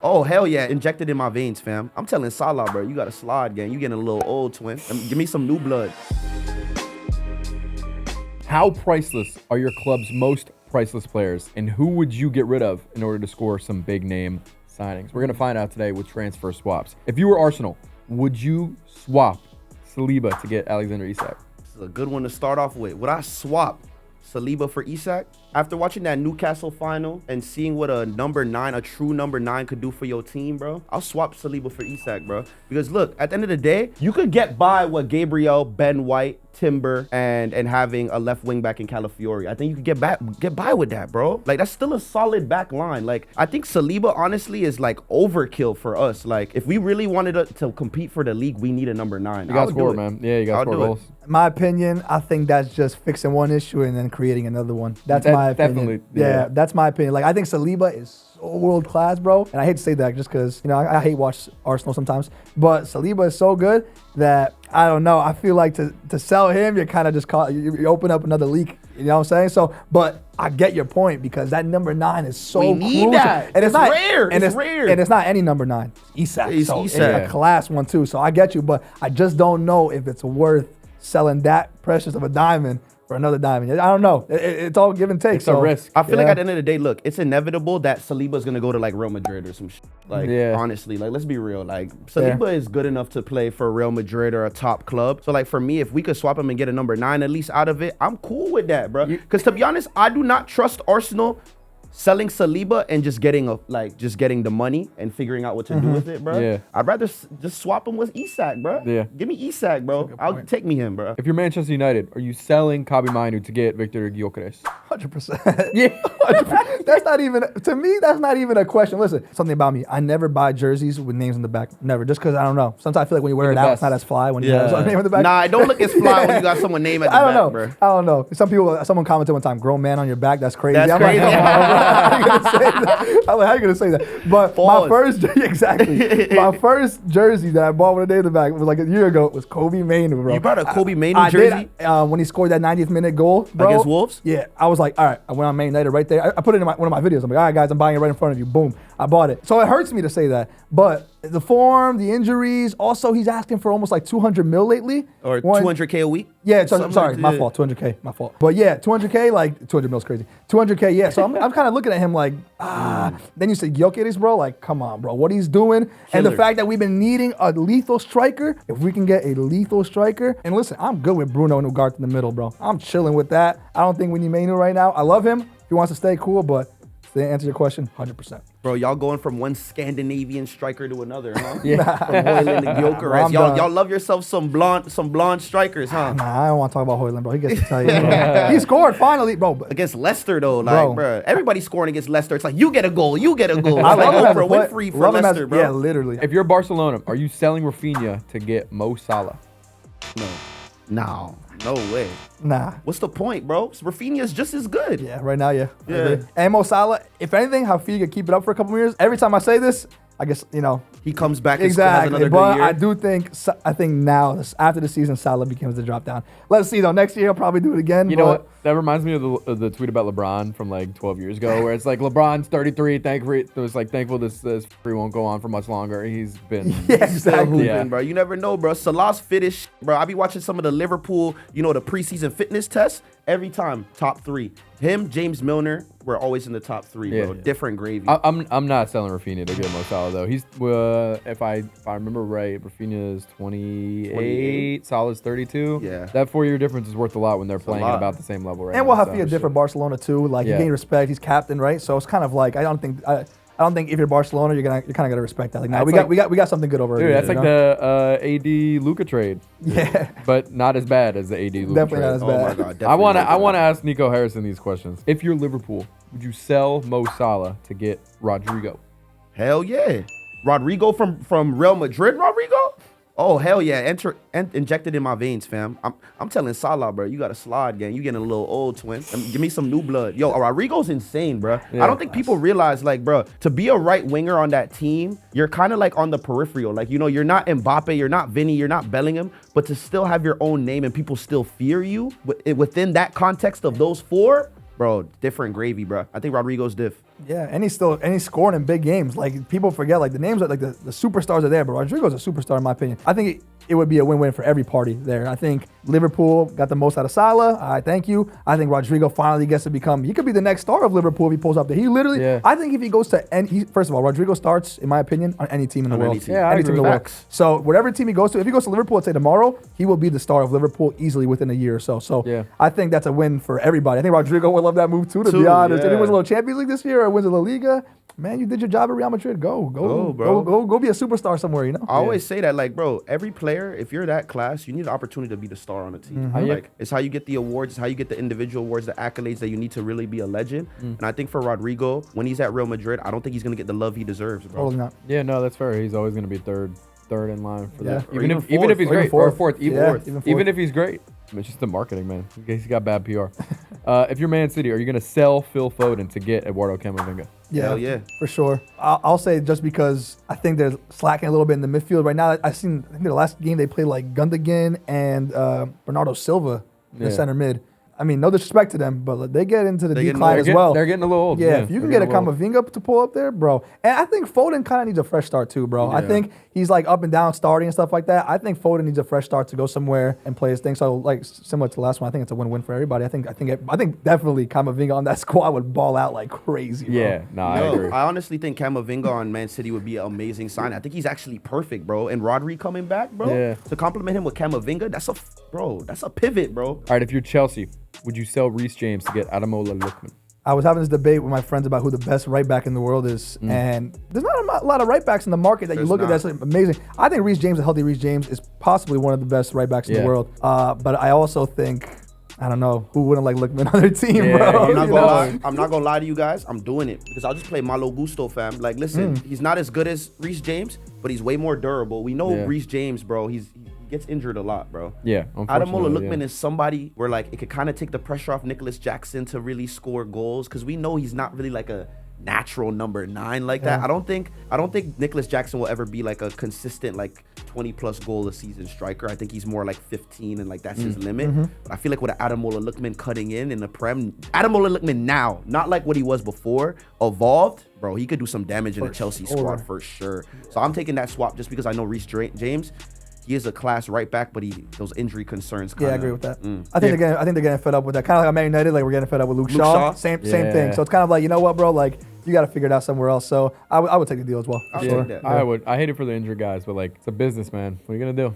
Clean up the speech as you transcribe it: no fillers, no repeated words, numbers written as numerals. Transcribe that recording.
Oh, hell yeah. Injected in my veins, fam. I'm telling Salah, bro, you got to slide, gang. You getting a little old, twin. Give me some new blood. How priceless are your club's most priceless players, and who would you get rid of in order to score some big name signings? We're going to find out today with transfer swaps. If you were Arsenal, would you swap Saliba to get Alexander Isak? This is a good one to start off with. Would I swap Saliba for Isak? After watching that Newcastle final and seeing what a true number 9 could do for your team, bro, I'll swap Saliba for Isak, bro. Because look, at the end of the day, you could get by with Gabriel, Ben White, Timber, and having a left wing back in Calafiori. I think you could get by with that, bro. Like, that's still a solid back line. Like, I think Saliba honestly is like overkill for us. Like, if we really wanted to compete for the league, we need a number 9. You got to score, man. Yeah, you got to score goals. In my opinion, I think that's just fixing one issue and then creating another one. That's my opinion. Definitely. Yeah, that's my opinion. Like, I think Saliba is so world class, bro. And I hate to say that just because, you know, I hate watch Arsenal sometimes. But Saliba is so good that, I don't know, I feel like to sell him, you're kind of just you open up another leak. You know what I'm saying? So, but I get your point because that number 9 is so we need crucial. that. And it's not rare. And it's rare. And it's not any number 9. Isak. It's so Isak. It's a class one too. So I get you, but I just don't know if it's worth selling that precious of a diamond for another diamond. I don't know. It's all give and take. It's a risk. I feel like at the end of the day, look, it's inevitable that Saliba's going to go to like Real Madrid or some shit. Like, honestly, like, let's be real. Like, Saliba is good enough to play for Real Madrid or a top club. So, like, for me, if we could swap him and get a number 9 at least out of it, I'm cool with that, bro. Because to be honest, I do not trust Arsenal selling Saliba and just getting the money and figuring out what to do with it, bro. Yeah. I'd rather just swap him with Isak, bro. Yeah. Give me Isak, bro. Take me him, bro. If you're Manchester United, are you selling Mainoo to get Victor Gyokeres? 100%. Yeah. 100%. That's not even, to me, that's not even a question. Listen, something about me. I never buy jerseys with names in the back. Never. Just because I don't know. Sometimes I feel like when you wear it out, it's not as fly when you have a name in the back. Nah, it don't look as fly when you got someone name at the back, bro. I don't know. Someone commented one time, grown man on your back, that's crazy. That's crazy. Like, how are you going to say that? But my first, my first jersey that I bought with a name in the back was like a year ago. It was Kobe Mainoo, bro. You bought a Kobe Mainoo jersey? I did, when he scored that 90th minute goal, bro. Against Wolves? Yeah. I was like, all right, I went on Man United right there. I put it in one of my videos. I'm like, all right, guys, I'm buying it right in front of you. Boom. I bought it. So it hurts me to say that. But the form, the injuries, also he's asking for almost like 200 mil lately. Or 200K a week? Yeah, sorry, my fault, 200K, my fault. But yeah, 200K, like 200 mil's crazy. 200K, yeah. So I'm kind of looking at him like, Then you say Gyokeres, bro, like, come on, bro, what he's doing. And the fact that we've been needing a lethal striker, if we can get a lethal striker. And listen, I'm good with Bruno and Ugarte in the middle, bro. I'm chilling with that. I don't think we need Mainoo right now. I love him. If he wants to stay, cool, but to answer your question, 100%. Bro, y'all going from one Scandinavian striker to another, huh? Yeah. From Højlund to Gyokeres. Y'all love yourself some blonde strikers, huh? Nah, I don't want to talk about Højlund, bro. He gets to tell you. Bro. He scored finally, bro. Against Leicester, though, like, bro, everybody's scoring against Leicester. It's like, you get a goal, you get a goal. It's I like love Oprah Winfrey for Leicester, bro. Yeah, literally. If you're Barcelona, are you selling Raphinha to get Mo Salah? No way. Nah. What's the point, bro? Raphinha is just as good. Yeah, right now, yeah. And Mo Salah, if anything, how Raphinha could keep it up for a couple more years. Every time I say this, I guess, you know. He comes back exactly, and has another good year. I do think, now, after the season, Salah becomes the drop down. Let's see, though. Next year, he'll probably do it again. You know what? That reminds me of the tweet about LeBron from like 12 years ago, where it's like, LeBron's 33, thankful this free won't go on for much longer. He's been still hooping, bro. You never know, bro. Salah's fit as bro. I be watching some of the Liverpool, the preseason fitness tests. Every time, top 3. Him, James Milner, we're always in the top 3, bro. Yeah. Different gravy. I'm not selling Raphinha to get Mo Salah though. He's if I remember right, Raphinha is 28, Salah's 32. Yeah. That 4-year difference is worth a lot when they're playing at about the same level right now. And we'll have to be a different Barcelona too. Like, he gained respect. He's captain, right? So it's kind of like, I don't think if you're Barcelona, you're kind of gotta respect that. Like, now we got something good over here. Dude, that's like the AD Luka trade. Yeah. But not as bad as the AD Luka Definitely trade. not as bad. Oh my God. I want to ask Nico Harrison these questions. If you're Liverpool, would you sell Mo Salah to get Rodrygo? Hell yeah. Rodrygo from Real Madrid, Rodrygo? Oh, hell yeah. Injected in my veins, fam. I'm telling Salah, bro, you got to slide, gang. You getting a little old, twin. Give me some new blood. Yo, Rodrygo's insane, bro. Yeah. I don't think people realize, like, bro, to be a right winger on that team, you're kind of like on the peripheral. Like, you're not Mbappe, you're not Vinny, you're not Bellingham, but to still have your own name and people still fear you within that context of those 4, bro, different gravy, bro. I think Rodrygo's diff. Yeah, and he's scoring in big games. Like people forget, like the names are like the superstars are there, but Rodrygo's a superstar in my opinion. I think it would be a win-win for every party there. I think Liverpool got the most out of Salah. I thank you. I think Rodrygo finally gets to become. He could be the next star of Liverpool if he pulls up there. He literally. Yeah. I think if he goes to any, first of all, Rodrygo starts in my opinion on any team in the world. Any team. Yeah, any team in the world. So whatever team he goes to, if he goes to Liverpool, let's say tomorrow, he will be the star of Liverpool easily within a year or so. So yeah. I think that's a win for everybody. I think Rodrygo would love that move too. To be honest, if he wins a little Champions League this year or wins a La Liga. Man, you did your job at Real Madrid. Go, bro. Go be a superstar somewhere, you know? I always say that, like, bro, every player, if you're that class, you need the opportunity to be the star on the team. Like, it's how you get the awards, it's how you get the individual awards, the accolades that you need to really be a legend. And I think for Rodrygo, when he's at Real Madrid, I don't think he's going to get the love he deserves, bro. Totally not. Yeah, no, that's fair. He's always going to be third in line for that. Even if he's great, or fourth. Even if he's great. I mean, it's just the marketing, man. He's got bad PR. If you're Man City, are you going to sell Phil Foden to get Eduardo Camavinga? Yeah, for sure. I'll say just because I think they're slacking a little bit in the midfield right now. I think the last game they played like Gundogan and Bernardo Silva in the center mid. I mean, no disrespect to them, but they get into the decline as well. They're getting a little old. Yeah, if you can get a Camavinga to pull up there, bro. And I think Foden kind of needs a fresh start too, bro. I think he's like up and down starting and stuff like that. I think Foden needs a fresh start to go somewhere and play his thing. So like similar to the last one, I think it's a win-win for everybody. I think definitely Camavinga on that squad would ball out like crazy, bro. Yeah, I agree. I honestly think Camavinga on Man City would be an amazing sign. I think he's actually perfect, bro. And Rodri coming back, bro. Yeah. To complement him with Camavinga, that's a pivot, bro. All right, if you're Chelsea, would you sell Reece James to get Ademola Lookman? I was having this debate with my friends about who the best right back in the world is, and there's not a lot of right backs in the market that you look at that's amazing. I think Reece James, a healthy Reece James, is possibly one of the best right backs in the world. But I also think, I don't know, who wouldn't like Lookman on their team, bro? I'm not gonna lie to you guys. I'm doing it because I'll just play Malo Gusto, fam. Like, listen, he's not as good as Reece James, but he's way more durable. We know Reece James, bro. He gets injured a lot, bro. Yeah, Ademola Lookman is somebody where like it could kind of take the pressure off Nicholas Jackson to really score goals because we know he's not really like a natural number 9 like that. I don't think Nicholas Jackson will ever be like a consistent like 20+ goal a season striker. I think he's more like 15 and like that's his limit. But I feel like with Ademola Lookman cutting in the Prem, Ademola Lookman now, not like what he was before, evolved, bro, he could do some damage in the Chelsea squad for sure. So I'm taking that swap just because I know Reece James. He is a class right back, but those injury concerns. I agree with that. I think they're getting fed up with that. Kind of like at Man United, like we're getting fed up with Luke Shaw. Same thing. So it's kind of like, you know what, bro? Like you got to figure it out somewhere else. So I would take the deal as well. I would. I hate it for the injured guys, but like it's a business, man. What are you gonna do?